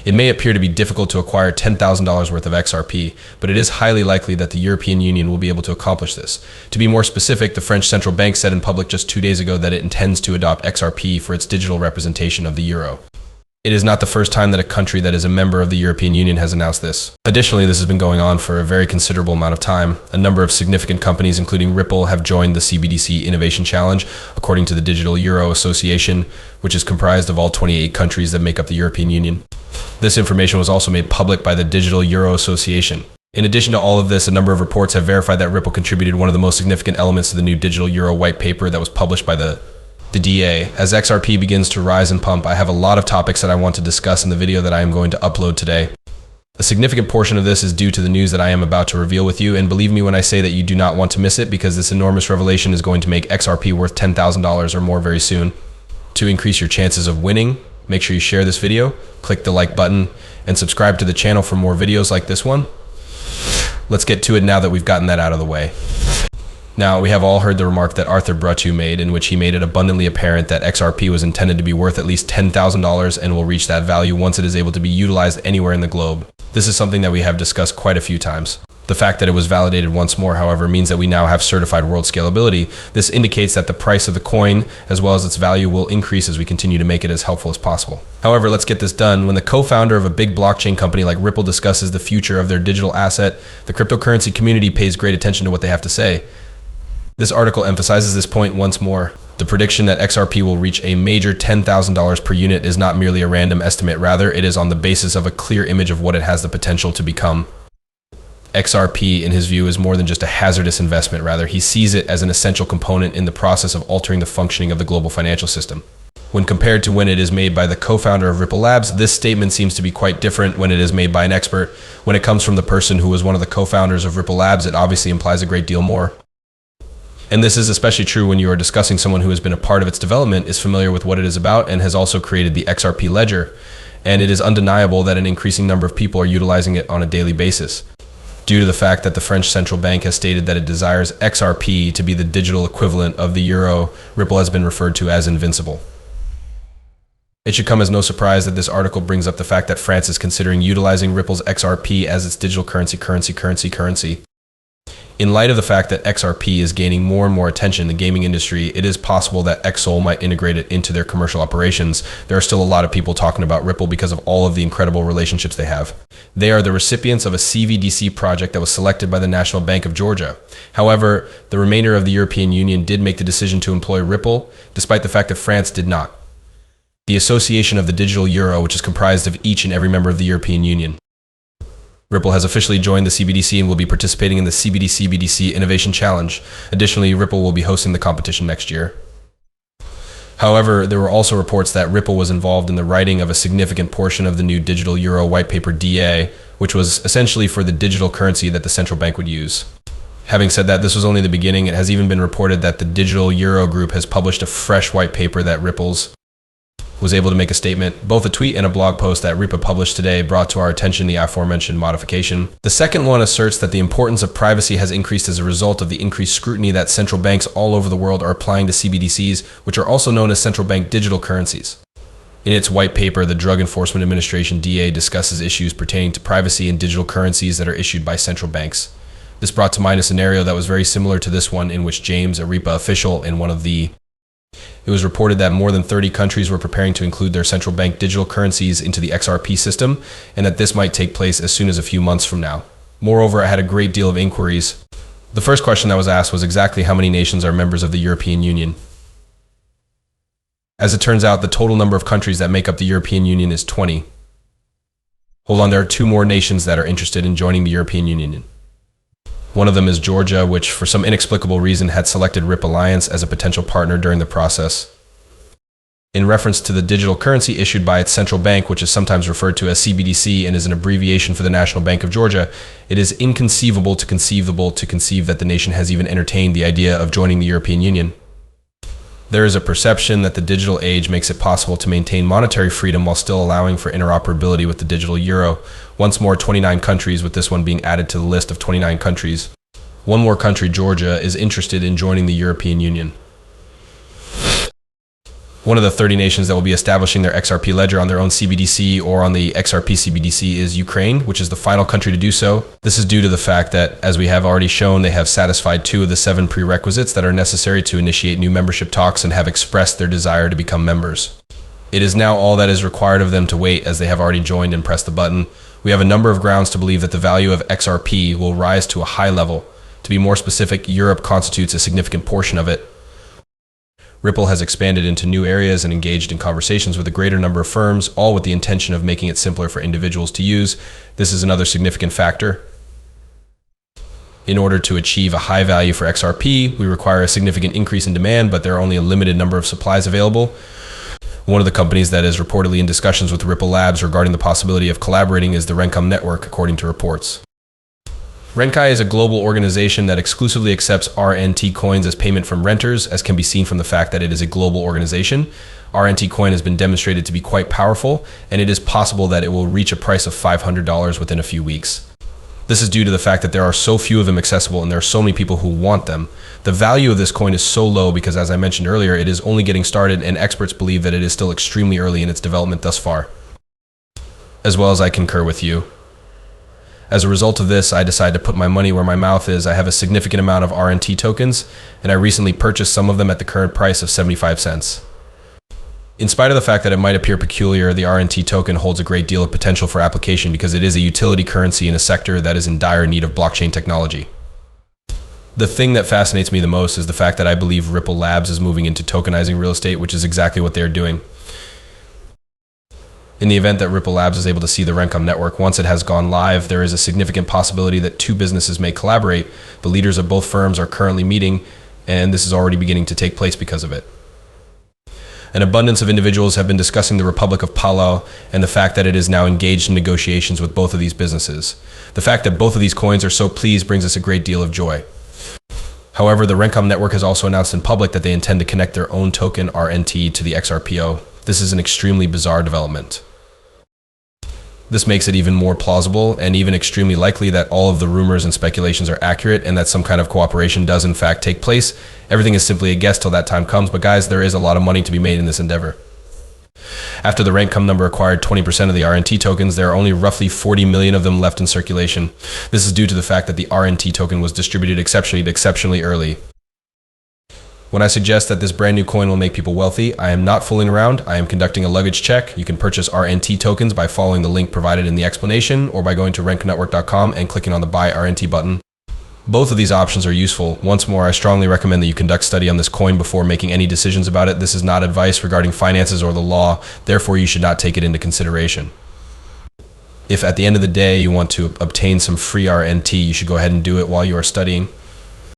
It may appear to be difficult to acquire $10,000 worth of XRP, but it is highly likely that the European Union will be able to accomplish this. To be more specific, the French central bank said in public just 2 days ago that it intends to adopt XRP for its digital representation of the euro. It is not the first time that a country that is a member of the European Union has announced this. Additionally, this has been going on for a very considerable amount of time. A number of significant companies, including Ripple, have joined the CBDC Innovation Challenge, according to the Digital Euro Association, which is comprised of all 28 countries that make up the European Union. This information was also made public by the Digital Euro Association. In addition to all of this, a number of reports have verified that Ripple contributed one of the most significant elements to the new Digital Euro white paper that was published by the DA. As XRP begins to rise and pump, I have a lot of topics that I want to discuss in the video that I am going to upload today. A significant portion of this is due to the news that I am about to reveal with you, and believe me when I say that you do not want to miss it, because this enormous revelation is going to make XRP worth $10,000 or more very soon. To increase your chances of winning, make sure you share this video, click the like button, and subscribe to the channel for more videos like this one. Let's get to it now that we've gotten that out of the way. Now, we have all heard the remark that Arthur Brutu made, in which he made it abundantly apparent that XRP was intended to be worth at least $10,000 and will reach that value once it is able to be utilized anywhere in the globe. This is something that we have discussed quite a few times. The fact that it was validated once more, however, means that we now have certified world scalability. This indicates that the price of the coin, as well as its value, will increase as we continue to make it as helpful as possible. However, let's get this done. When the co-founder of a big blockchain company like Ripple discusses the future of their digital asset, the cryptocurrency community pays great attention to what they have to say. This article emphasizes this point once more. The prediction that XRP will reach a major $10,000 per unit is not merely a random estimate, rather it is on the basis of a clear image of what it has the potential to become. XRP, in his view, is more than just a hazardous investment, rather he sees it as an essential component in the process of altering the functioning of the global financial system. When compared to when it is made by the co-founder of Ripple Labs, this statement seems to be quite different when it is made by an expert. When it comes from the person who was one of the co-founders of Ripple Labs, it obviously implies a great deal more. And this is especially true when you are discussing someone who has been a part of its development, is familiar with what it is about, and has also created the XRP ledger. And it is undeniable that an increasing number of people are utilizing it on a daily basis, due to the fact that the French central bank has stated that it desires XRP to be the digital equivalent of the euro. Ripple has been referred to as invincible. It should come as no surprise that this article brings up the fact that France is considering utilizing Ripple's XRP as its digital currency. In light of the fact that XRP is gaining more and more attention in the gaming industry, it is possible that XSOL might integrate it into their commercial operations. There are still a lot of people talking about Ripple because of all of the incredible relationships they have. They are the recipients of a CBDC project that was selected by the National Bank of Georgia. However, the remainder of the European Union did make the decision to employ Ripple, despite the fact that France did not. The Association of the Digital Euro, which is comprised of each and every member of the European Union. Ripple has officially joined the CBDC and will be participating in the CBDC Innovation Challenge. Additionally, Ripple will be hosting the competition next year. However, there were also reports that Ripple was involved in the writing of a significant portion of the new Digital Euro white paper DA, which was essentially for the digital currency that the central bank would use. Having said that, this was only the beginning. It has even been reported that the Digital Euro group has published a fresh white paper that Ripple's was able to make a statement. Both a tweet and a blog post that Ripple published today brought to our attention the aforementioned modification. The second one asserts that the importance of privacy has increased as a result of the increased scrutiny that central banks all over the world are applying to CBDCs, which are also known as central bank digital currencies. In its white paper, the Drug Enforcement Administration DA discusses issues pertaining to privacy and digital currencies that are issued by central banks. This brought to mind a scenario that was very similar to this one, in which James, a RIPA official in one of the It was reported that more than 30 countries were preparing to include their central bank digital currencies into the XRP system, and that this might take place as soon as a few months from now. Moreover, I had a great deal of inquiries. The first question that was asked was exactly how many nations are members of the European Union. As it turns out, the total number of countries that make up the European Union is 20. Hold on, there are 2 more nations that are interested in joining the European Union. One of them is Georgia, which for some inexplicable reason had selected RIP Alliance as a potential partner during the process. In reference to the digital currency issued by its central bank, which is sometimes referred to as CBDC and is an abbreviation for the National Bank of Georgia, it is inconceivable to conceive that the nation has even entertained the idea of joining the European Union. There is a perception that the digital age makes it possible to maintain monetary freedom while still allowing for interoperability with the digital euro. Once more, 29 countries, with this one being added to the list of 29 countries. One more country, Georgia, is interested in joining the European Union. One of the 30 nations that will be establishing their XRP ledger on their own CBDC or on the XRP CBDC is Ukraine, which is the final country to do so. This is due to the fact that, as we have already shown, they have satisfied 2 of the 7 prerequisites that are necessary to initiate new membership talks and have expressed their desire to become members. It is now all that is required of them to wait, as they have already joined and pressed the button. We have a number of grounds to believe that the value of XRP will rise to a high level. To be more specific, Europe constitutes a significant portion of it. Ripple has expanded into new areas and engaged in conversations with a greater number of firms, all with the intention of making it simpler for individuals to use. This is another significant factor. In order to achieve a high value for XRP, we require a significant increase in demand, but there are only a limited number of supplies available. One of the companies that is reportedly in discussions with Ripple Labs regarding the possibility of collaborating is the Renkum network, according to reports. Renkai is a global organization that exclusively accepts RNT coins as payment from renters, as can be seen from the fact that it is a global organization. RNT coin has been demonstrated to be quite powerful, and it is possible that it will reach a price of $500 within a few weeks. This is due to the fact that there are so few of them accessible and there are so many people who want them. The value of this coin is so low because, as I mentioned earlier, it is only getting started, and experts believe that it is still extremely early in its development thus far. As well as I concur with you. As a result of this, I decided to put my money where my mouth is. I have a significant amount of RNT tokens, and I recently purchased some of them at the current price of 75 cents. In spite of the fact that it might appear peculiar, the RNT token holds a great deal of potential for application because it is a utility currency in a sector that is in dire need of blockchain technology. The thing that fascinates me the most is the fact that I believe Ripple Labs is moving into tokenizing real estate, which is exactly what they're doing. In the event that Ripple Labs is able to see the Renkum network, once it has gone live, there is a significant possibility that 2 businesses may collaborate. The leaders of both firms are currently meeting, and this is already beginning to take place because of it. An abundance of individuals have been discussing the Republic of Palau and the fact that it is now engaged in negotiations with both of these businesses. The fact that both of these coins are so pleased brings us a great deal of joy. However, the Renkum network has also announced in public that they intend to connect their own token RNT to the XRPO. This is an extremely bizarre development. This makes it even more plausible and even extremely likely that all of the rumors and speculations are accurate and that some kind of cooperation does in fact take place. Everything is simply a guess till that time comes, but guys, there is a lot of money to be made in this endeavor. After the Renkum number acquired 20% of the RNT tokens, there are only roughly 40 million of them left in circulation. This is due to the fact that the RNT token was distributed exceptionally early. When I suggest that this brand new coin will make people wealthy, I am not fooling around. I am conducting a luggage check. You can purchase RNT tokens by following the link provided in the explanation or by going to renkumnetwork.com and clicking on the Buy RNT button. Both of these options are useful. Once more, I strongly recommend that you conduct study on this coin before making any decisions about it. This is not advice regarding finances or the law, therefore you should not take it into consideration. If at the end of the day you want to obtain some free RNT, you should go ahead and do it while you are studying.